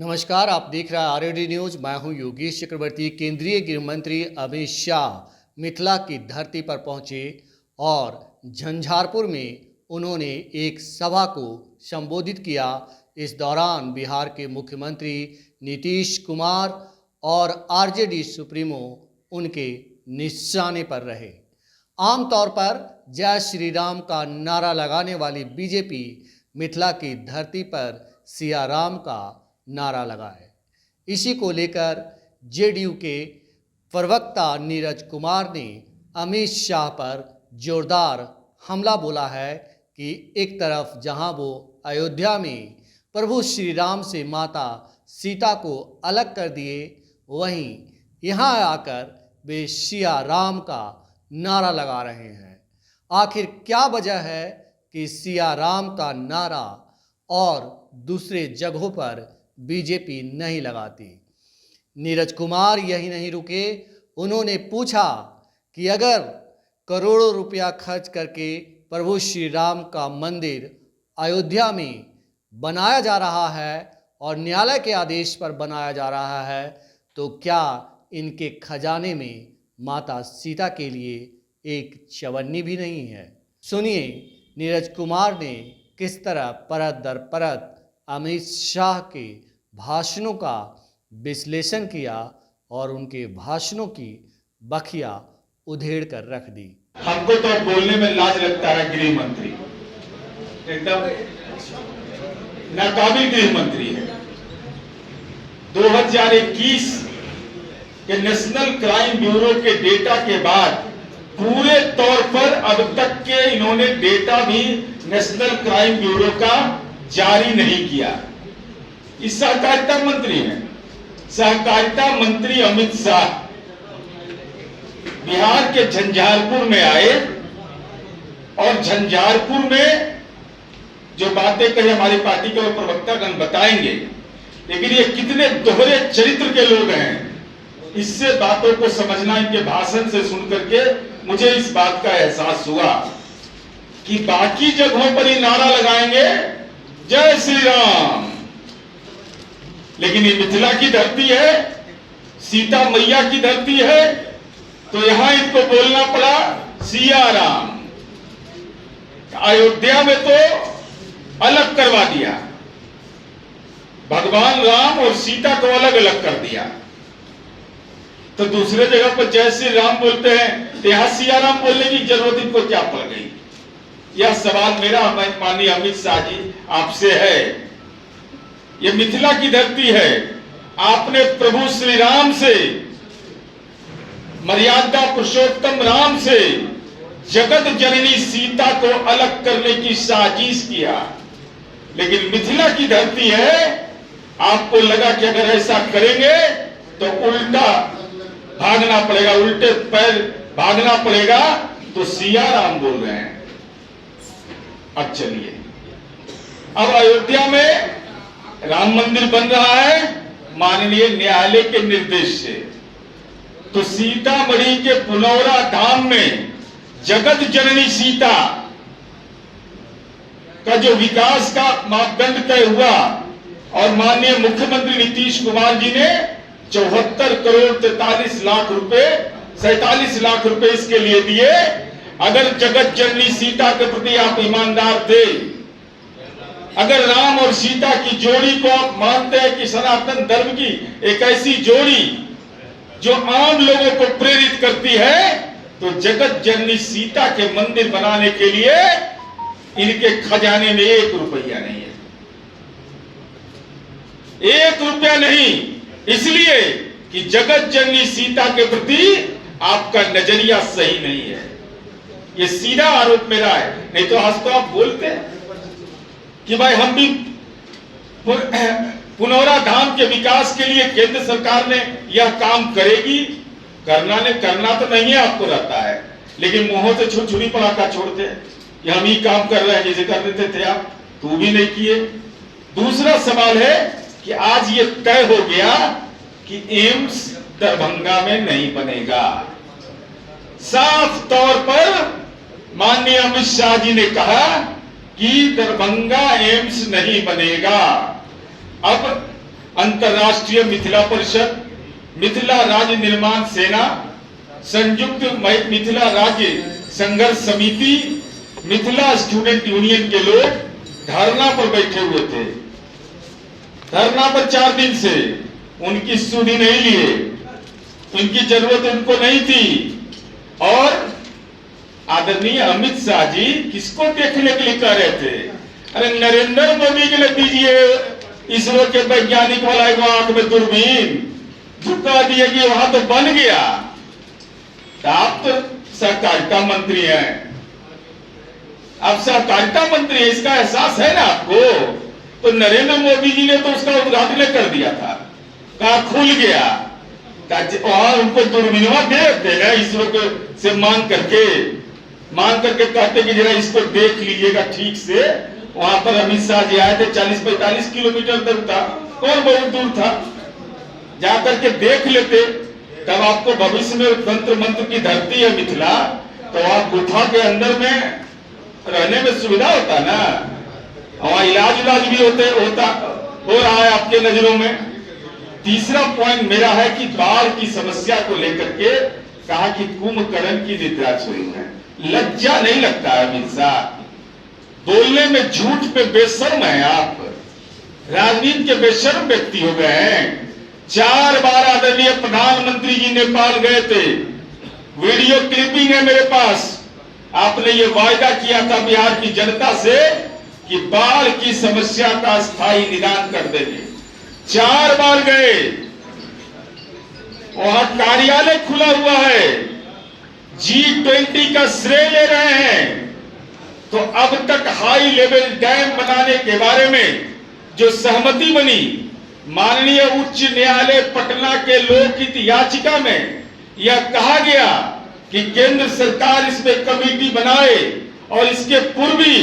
नमस्कार, आप देख रहे हैं आरएडी न्यूज। मैं हूं योगेश चक्रवर्ती। केंद्रीय गृह मंत्री अमित शाह मिथिला की धरती पर पहुंचे और झंझारपुर में उन्होंने एक सभा को संबोधित किया। इस दौरान बिहार के मुख्यमंत्री नीतीश कुमार और आरजेडी सुप्रीमो उनके निशाने पर रहे। आमतौर पर जय श्री राम का नारा लगाने वाली बीजेपी मिथिला की धरती पर सिया राम का नारा लगाए। इसी को लेकर जेडीयू के प्रवक्ता नीरज कुमार ने अमित शाह पर जोरदार हमला बोला है कि एक तरफ जहां वो अयोध्या में प्रभु श्री राम से माता सीता को अलग कर दिए, वहीं यहां आकर वे सिया राम का नारा लगा रहे हैं। आखिर क्या वजह है कि सिया राम का नारा और दूसरे जगहों पर बीजेपी नहीं लगाती? नीरज कुमार यही नहीं रुके, उन्होंने पूछा कि अगर करोड़ों रुपया खर्च करके प्रभु श्री राम का मंदिर अयोध्या में बनाया जा रहा है और न्यायालय के आदेश पर बनाया जा रहा है, तो क्या इनके खजाने में माता सीता के लिए एक चवन्नी भी नहीं है? सुनिए नीरज कुमार ने किस तरह परत दर परत अमित शाह के भाषणों का विश्लेषण किया और उनके भाषणों की बखिया उधेड़ कर रख दी। हमको तो बोलने में लाज लगता है। गृह मंत्री एकदम नाकाबिल गृह मंत्री है। 2021 के नेशनल क्राइम ब्यूरो के डेटा के बाद पूरे तौर पर अब तक के इन्होंने डेटा भी नेशनल क्राइम ब्यूरो का जारी नहीं किया। इस सहकारिता मंत्री हैं, सहकारिता मंत्री अमित शाह बिहार के झंझारपुर में आए और झंझारपुर में जो बातें कही हमारी पार्टी के प्रवक्तागण बताएंगे, लेकिन ये कितने दोहरे चरित्र के लोग हैं, इससे बातों को समझना इनके भाषण से सुनकर के मुझे इस बात का एहसास हुआ कि बाकी जगहों पर ही नारा लगाएंगे जय श्री राम, लेकिन ये मिथिला की धरती है, सीता मैया की धरती है, तो यहां इनको बोलना पड़ा सिया राम। अयोध्या में तो अलग करवा दिया, भगवान राम और सीता को अलग अलग कर दिया, तो दूसरे जगह पर जय श्री राम बोलते हैं, तो यहां सिया राम बोलने की जरूरत इनको क्या पड़ गई? यह सवाल मेरा माननीय अमित शाह जी आपसे है। यह मिथिला की धरती है, आपने प्रभु श्री राम से, मर्यादा पुरुषोत्तम राम से जगत जननी सीता को अलग करने की साजिश किया, लेकिन मिथिला की धरती है, आपको लगा कि अगर ऐसा करेंगे तो उल्टा भागना पड़ेगा, उल्टे पैर भागना पड़ेगा, तो सिया राम बोल रहे हैं। अब चलिए, अब अयोध्या में राम मंदिर बन रहा है माननीय न्यायालय के निर्देश से, तो सीतामढ़ी के पुनौरा धाम में जगत जननी सीता का जो विकास का मापदंड तय हुआ और माननीय मुख्यमंत्री नीतीश कुमार जी ने 74 करोड़ 43 लाख रुपए 47 लाख रुपए इसके लिए दिए। अगर जगत जननी सीता के प्रति आप ईमानदार थे, अगर राम और सीता की जोड़ी को आप मानते हैं कि सनातन धर्म की एक ऐसी जोड़ी जो आम लोगों को प्रेरित करती है, तो जगत जननी सीता के मंदिर बनाने के लिए इनके खजाने में 1 रुपया नहीं है, 1 रुपया नहीं, इसलिए कि जगत जननी सीता के प्रति आपका नजरिया सही नहीं है। ये सीधा आरोप मेरा है, नहीं तो आज तो आप बोलते हैं कि भाई हम भी पुनौरा धाम के विकास के लिए केंद्र सरकार ने यह काम करेगी, करना तो नहीं है, आपको रहता है, लेकिन मुंहों से छुरी पड़ाका छोड़ते हैं कि हम ही काम कर रहे हैं, जैसे कर देते थे आप, तू भी नहीं किए। दूसरा सवाल है कि आज ये तय हो गया कि एम्स दरभंगा में नहीं बनेगा। साफ तौर पर माननीय अमित शाह जी ने कहा कि दरभंगा एम्स नहीं बनेगा। अब अंतर्राष्ट्रीय मिथिला परिषद, मिथिला राज्य निर्माण सेना, संयुक्त मिथिला राज्य संघर्ष समिति, मिथिला स्टूडेंट यूनियन के लोग धरना पर बैठे हुए थे। धरना पर 4 दिन से उनकी सुधि नहीं लिए, उनकी जरूरत उनको नहीं थी। और आदरणीय अमित शाह जी किसको देखने के लिए कह रहे थे? अरे नरेंद्र मोदी के लिए दीजिए इसरो के वैज्ञानिक वाला एक आंख में दूरबीन, झुका दिए कि वहां तो बन गया। तो आप तो सहकारिता मंत्री हैं, आप सहकारिता मंत्री हैं, इसका एहसास है ना आपको? तो नरेंद्र मोदी जी ने तो उसका उद्घाटन कर दिया था, कहा खुल गया। वहां उनको दूरबीनवा दे देना इसरो को से मांग करके कहते कि जरा इसको देख लीजिएगा ठीक से। वहां पर अमित शाह जी आए थे, 40-45 किलोमीटर दूर था, कौन बहुत दूर था, जाकर के देख लेते। तब आपको भविष्य में तंत्र मंत्र की धरती है मिथिला, तो आप गुफा के अंदर में रहने में सुविधा होता ना, वहां इलाज भी हो रहा है आपके नजरों में। तीसरा पॉइंट मेरा है कि बाढ़ की समस्या को लेकर के कहा कि कुंभकर्ण की निद्रा सोई है। लज्जा नहीं लगता है अमित शाह? बोलने में झूठ पे बेशर्म है आप, राजनीति के बेशर्म व्यक्ति हो गए हैं। 4 बार आदरणीय प्रधानमंत्री जी नेपाल गए थे, वीडियो क्लिपिंग है मेरे पास। आपने ये वायदा किया था बिहार की जनता से कि बाढ़ की समस्या का स्थायी निदान कर देंगे। 4 बार गए, वहां कार्यालय खुला हुआ है, G20 का श्रेय ले रहे हैं। तो अब तक हाई लेवल डैम बनाने के बारे में जो सहमति बनी, माननीय उच्च न्यायालय पटना के लोकहित याचिका में यह कहा गया कि केंद्र सरकार इसमें कमेटी बनाए, और इसके पूर्व भी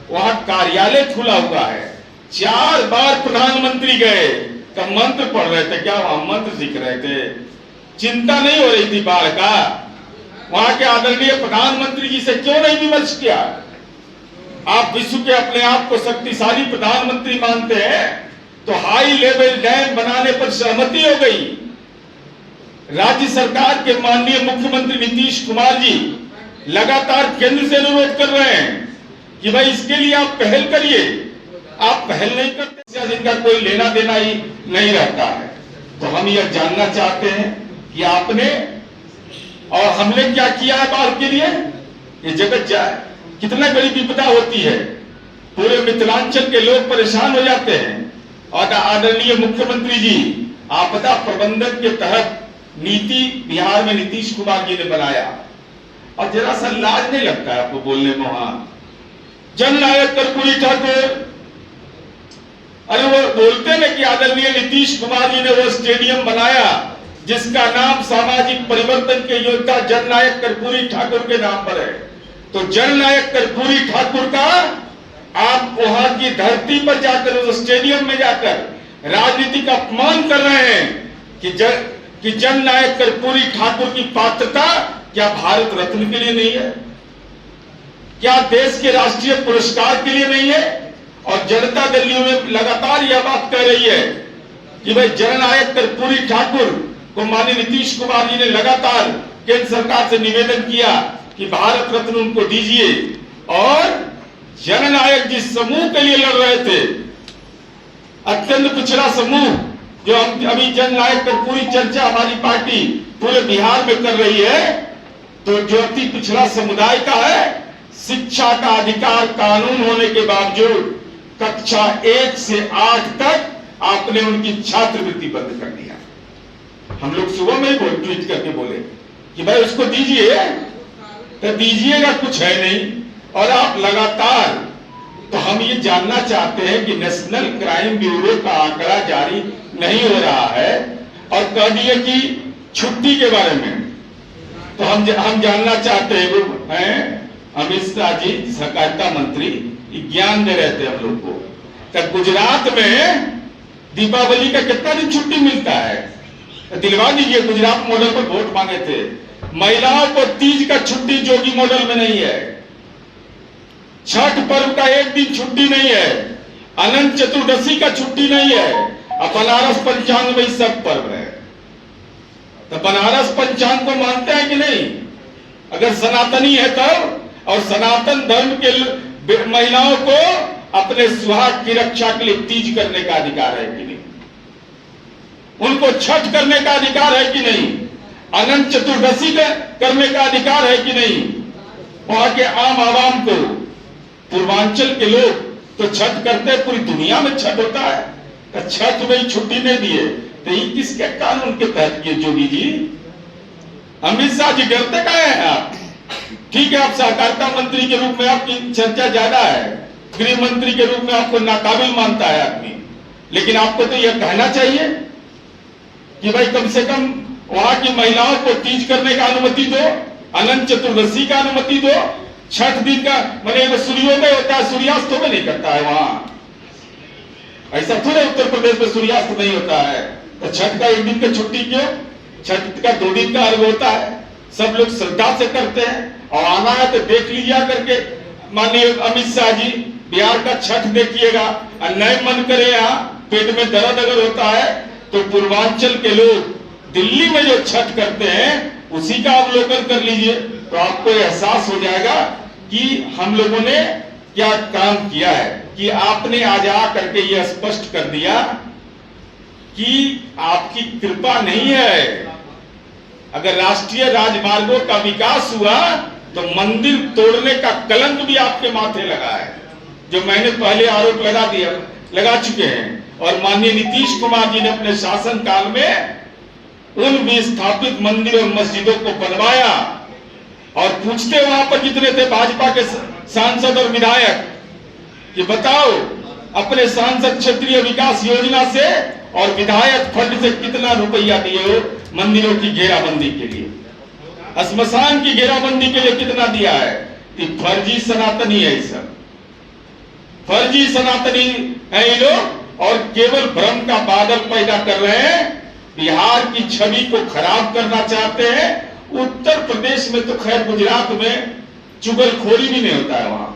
वहां कार्यालय खुला हुआ है। 4 बार प्रधानमंत्री गए, तो मंत्र पढ़ रहे थे क्या? वहां मंत्र सीख रहे थे, चिंता नहीं हो रही थी बाढ़ का? वहां के आदरणीय प्रधानमंत्री जी से क्यों नहीं विमर्श किया? आप विश्व के अपने आप को शक्तिशाली प्रधानमंत्री मानते हैं, तो हाई लेवल डैम बनाने पर सहमति हो गई। राज्य सरकार के माननीय मुख्यमंत्री नीतीश कुमार जी लगातार केंद्र से अनुरोध कर रहे हैं कि भाई इसके लिए आप पहल करिए। आप पहल नहीं करते, जिनका कोई लेना देना ही नहीं रहता है। तो हम यह जानना चाहते हैं कि आपने और हमने क्या किया है बाढ़ के लिए? ये जगत जाए, कितना बड़ी विपदा होती है, पूरे मिथिलांचल के लोग परेशान हो जाते हैं। और आदरणीय मुख्यमंत्री जी आपदा प्रबंधन के तहत नीति बिहार में नीतीश कुमार जी ने बनाया, और जरा सा लाज नहीं लगता है आपको बोलने में? वहां जननायक कर्पूरी ठाकुर, अरे वो बोलते ना कि आदरणीय नीतीश कुमार जी ने वो स्टेडियम बनाया जिसका नाम सामाजिक परिवर्तन के योद्धा जननायक कर्पूरी ठाकुर के नाम पर है। तो जननायक कर्पूरी ठाकुर का आप वहां की धरती पर जाकर, उस स्टेडियम में जाकर राजनीतिक अपमान कर रहे हैं कि जननायक कर्पूरी ठाकुर की पात्रता क्या भारत रत्न के लिए नहीं है? क्या देश के राष्ट्रीय पुरस्कार के लिए नहीं है? और जनता दल में लगातार यह बात कह रही है कि भाई जननायक कर्पूरी ठाकुर को माननीय नीतीश कुमार जी ने लगातार केंद्र सरकार से निवेदन किया कि भारत रत्न उनको दीजिए। और जननायक जिस समूह के लिए लड़ रहे थे, अत्यंत पिछड़ा समूह, जो अभी जननायक कर्पूरी चर्चा हमारी पार्टी पूरे बिहार में कर रही है, तो जो अति पिछड़ा समुदाय का है, शिक्षा का अधिकार कानून होने के बावजूद कक्षा 1 से 8 तक आपने उनकी छात्रवृत्ति बंद कर दिया। हम लोग सुबह में ही ट्वीट करके बोले कि भाई उसको दीजिए, तो दीजिएगा, कुछ है नहीं। और आप लगातार, तो हम ये जानना चाहते हैं कि नेशनल क्राइम ब्यूरो का आंकड़ा जारी नहीं हो रहा है, और कह दिए कि छुट्टी के बारे में, तो हम जानना चाहते हैं अमित शाह जी सहकारिता मंत्री ज्ञान दे रहे थे हम लोग को, तब गुजरात में दीपावली का कितना दिन छुट्टी मिलता है? दिलवा दीजिए। गुजरात मॉडल पर वोट मांगे थे, महिलाओं को तीज का छुट्टी जोगी मॉडल में नहीं है, छठ पर्व का एक दिन छुट्टी नहीं है, अनंत चतुर्दशी का छुट्टी नहीं है, अब बनारस पंचांग में सब पर्व है, तो बनारस पंचांग को मानते हैं कि नहीं? अगर सनातनी है तब, और सनातन धर्म के महिलाओं को अपने सुहाग की रक्षा के लिए तीज करने का अधिकार है कि नहीं? उनको छठ करने का अधिकार है कि नहीं? अनंत चतुर्दशी करने का अधिकार है कि नहीं? वहां के आम आवाम को, पूर्वांचल के लोग तो छठ करते हैं, पूरी दुनिया में छठ होता है, तो छठ में छुट्टी नहीं दिए तो ये किसके कानून के तहत किए? जोगी जी, अमित शाह जी डरते काहे हैं आप? ठीक है, आप सहकारिता मंत्री के रूप में आपकी चर्चा ज्यादा है, गृह मंत्री के रूप में आपको नाकाबिल मानता है आदमी, लेकिन आपको तो यह कहना चाहिए कि भाई कम से कम वहां की महिलाओं को तीज करने का अनुमति दो, अनंत चतुर्दशी का अनुमति दो, छठ दिन का मैंने सूर्योदय होता है, सूर्यास्त में नहीं करता है वहां, ऐसा थोड़े उत्तर प्रदेश में सूर्यास्त नहीं होता है, तो छठ का एक दिन का छुट्टी क्यों? छठ का 2 दिन का अर्घ होता है, सब लोग श्रद्धा से करते हैं, और आना है तो देख लीजिए करके। माननीय अमित शाह जी, बिहार का छठ देखिएगा, और नए मन करे यहाँ पेट में दर्द अगर होता है तो पूर्वांचल के लोग दिल्ली में जो छठ करते हैं उसी का अवलोकन कर लीजिए, तो आपको एहसास हो जाएगा कि हम लोगों ने क्या काम किया है। कि आपने आज आ करके यह स्पष्ट कर दिया कि आपकी कृपा नहीं है। अगर राष्ट्रीय राजमार्गों का विकास हुआ तो मंदिर तोड़ने का कलंक भी आपके माथे लगा है, जो मैंने पहले आरोप लगा चुके हैं। और माननीय नीतीश कुमार जी ने अपने शासन काल में उन विस्थापित मंदिर और मस्जिदों को बनवाया, और पूछते वहां पर जितने थे भाजपा के सांसद और विधायक कि बताओ अपने सांसद क्षेत्रीय विकास योजना से और विधायक फंड से कितना रुपया दिए हो मंदिरों की घेराबंदी के लिए, श्मशान की घेराबंदी के लिए कितना दिया है? कि फर्जी सनातनी है, ये सब फर्जी सनातनी है ये लोग, और केवल भ्रम का बादल पैदा कर रहे हैं, बिहार की छवि को खराब करना चाहते हैं। उत्तर प्रदेश में तो खैर, गुजरात में चुगलखोरी भी नहीं होता है, वहां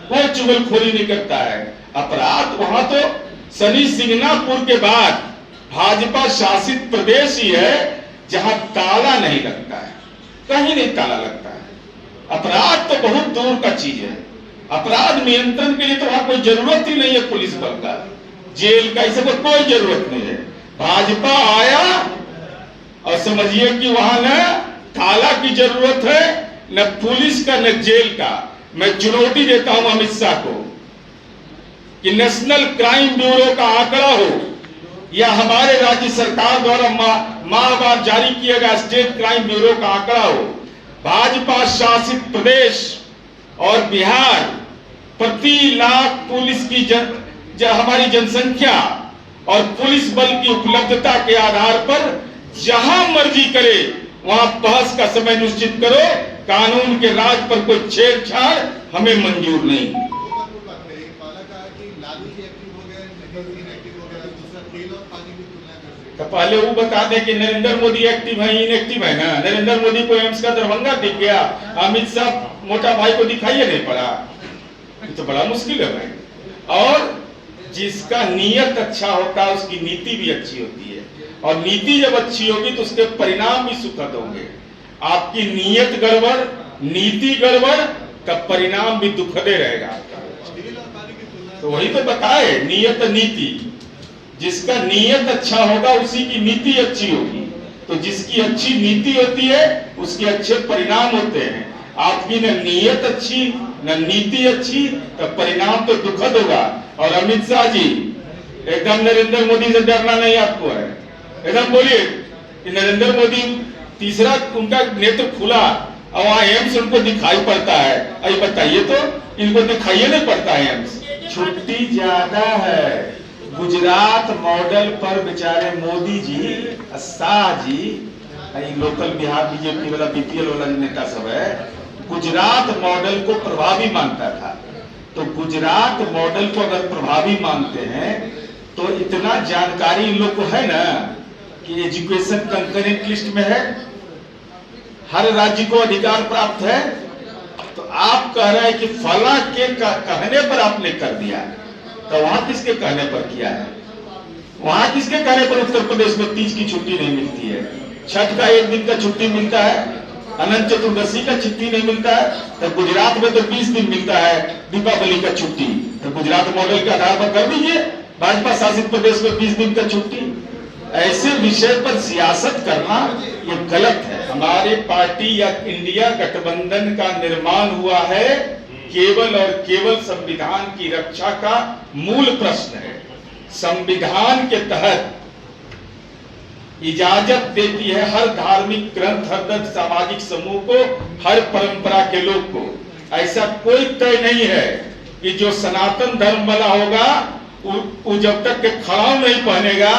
कोई चुगलखोरी नहीं करता है। अपराध वहां तो शनि सिंगनापुर के बाद भाजपा शासित प्रदेश ही है जहां ताला नहीं लगता है, कहीं नहीं ताला लगता है। अपराध तो बहुत दूर का चीज है, अपराध नियंत्रण के लिए तो वहां कोई जरूरत ही नहीं है पुलिस बल का, जेल का, इसे कोई जरूरत नहीं है। भाजपा आया और समझिए कि वहां न ताला की जरूरत है, न पुलिस का, न जेल का। मैं चुनौती देता हूं अमित शाह को कि नेशनल क्राइम ब्यूरो का आंकड़ा हो या हमारे राज्य सरकार द्वारा माहवार जारी किया गया स्टेट क्राइम ब्यूरो का आंकड़ा हो, भाजपा शासित प्रदेश और बिहार प्रति लाख पुलिस की हमारी जनसंख्या और पुलिस बल की उपलब्धता के आधार पर जहां मर्जी करे वहां बहस का समय निश्चित करो, कानून के राज पर कोई छेड़छाड़ हमें मंजूर नहीं। तो पहले वो बता दें कि नरेंद्र मोदी एक्टिव है, इनएक्टिव है ना? नरेंद्र मोदी को एम्स का दरभंगा दिख गया, अमित शाह मोटा भाई को दिखाइए नहीं पड़ा, तो बड़ा मुश्किल है भाई। और जिसका नीयत अच्छा होता है उसकी नीति भी अच्छी होती है, और नीति जब अच्छी होगी तो उसके परिणाम भी सुखद होंगे। आपकी नीयत गड़बड़, नीति गड़बड़, तब परिणाम भी दुखदे रहेगा आपका। तो वही तो बताए, नियत नीति, जिसका नियत अच्छा होगा उसी की नीति अच्छी होगी, तो जिसकी अच्छी नीति होती है उसके अच्छे परिणाम होते हैं। आपकी न नियत अच्छी न नीति अच्छी, तब परिणाम तो दुखद होगा। और अमित शाह जी, एकदम नरेंद्र मोदी से डरना नहीं आपको है, एकदम बोलिए कि नरेंद्र मोदी तीसरा उनका नेत्र खुला और वहां एम्स उनको दिखाई पड़ता है। अरे बताइए तो, इनको दिखाई नहीं पड़ता है एम्स, छुट्टी ज्यादा है। गुजरात मॉडल पर बेचारे मोदी जी, शाह जी, लोकल बिहार बीजेपी वाला बीपीएल वाला नेता सब है, गुजरात मॉडल को प्रभावी मानता था। तो गुजरात मॉडल को अगर प्रभावी मानते हैं तो इतना जानकारी इन लोग को है ना कि एजुकेशन कंकरेंट लिस्ट में है, हर राज्य को अधिकार प्राप्त है। तो आप कह रहे हैं कि फला के कहने पर आपने कर दिया, तो वहां किसके कहने पर किया है? वहां किसके कहने पर उत्तर प्रदेश में तीज की छुट्टी नहीं मिलती है? छठ का एक दिन का छुट्टी मिलता है, अनंत चतुर्दशी का छुट्टी नहीं मिलता है, तो गुजरात में तो 20 दिन मिलता है दीपावली का छुट्टी। तो गुजरात मॉडल के आधार पर कर दीजिए भाजपा शासित प्रदेश में 20 दिन का छुट्टी। ऐसे विषय पर सियासत करना ये गलत है। हमारे पार्टी या इंडिया गठबंधन का निर्माण हुआ है केवल और केवल संविधान की रक्षा का मूल प्रश्न है। संविधान के तहत इजाजत देती है हर धार्मिक ग्रंथ, हर सामाजिक समूह को, हर परंपरा के लोग को। ऐसा कोई तय नहीं है कि जो सनातन धर्म वाला होगा वो जब तक के खड़ाऊ नहीं पहनेगा।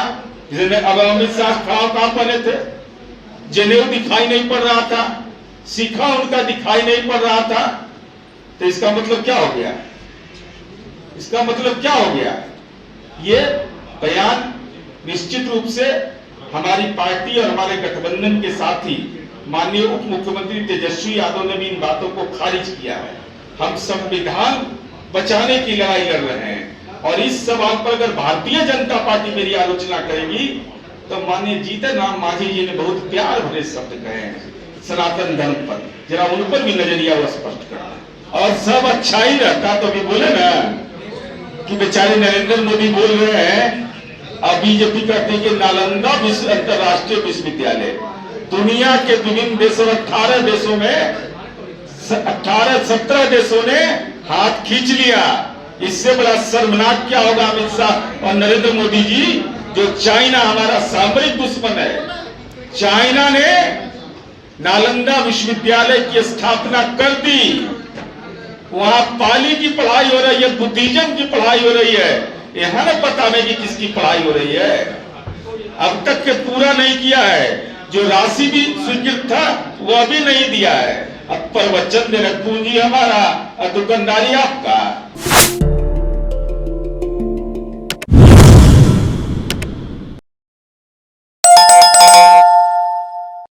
अब अमित शाह खड़ाऊ कहां पहने थे? जनेऊ दिखाई नहीं पड़ रहा था, शिखा उनका दिखाई नहीं पड़ रहा था। तो इसका मतलब क्या हो गया? इसका मतलब क्या हो गया? ये बयान निश्चित रूप से हमारी पार्टी और हमारे गठबंधन के साथी माननीय उप मुख्यमंत्री तेजस्वी यादव ने भी इन बातों को खारिज किया है। हम संविधान बचाने की लड़ाई लड़ रहे हैं और इस सवाल पर अगर भारतीय जनता पार्टी मेरी आलोचना करेगी तो माननीय जीतन राम मांझी जी ने बहुत प्यार भरे शब्द कहे हैं सनातन धर्म पर, जरा उन पर भी नजरिया वो स्पष्ट करना। और सब अच्छा ही रहता तो अभी बोले ना कि बेचारे नरेंद्र मोदी बोल रहे हैं, अब बीजेपी कहते हैं कि नालंदा विश्व अंतरराष्ट्रीय विश्वविद्यालय दुनिया के विभिन्न देशों 18 देशों में 17 देशों ने हाथ खींच लिया। इससे बड़ा शर्मनाक क्या होगा अमित शाह और नरेंद्र मोदी जी, जो चाइना हमारा सामरिक दुश्मन है, चाइना ने नालंदा विश्वविद्यालय की स्थापना कर दी। वहां पाली की पढ़ाई हो रही है, बुद्धिज्म की पढ़ाई हो रही है। यहां न पता नहीं कि किसकी पढ़ाई हो रही है। अब तक के पूरा नहीं किया है, जो राशि भी स्वीकृत था वो अभी नहीं दिया है। अब प्रवचन देना, पूंजी हमारा और दुकानदारी आपका।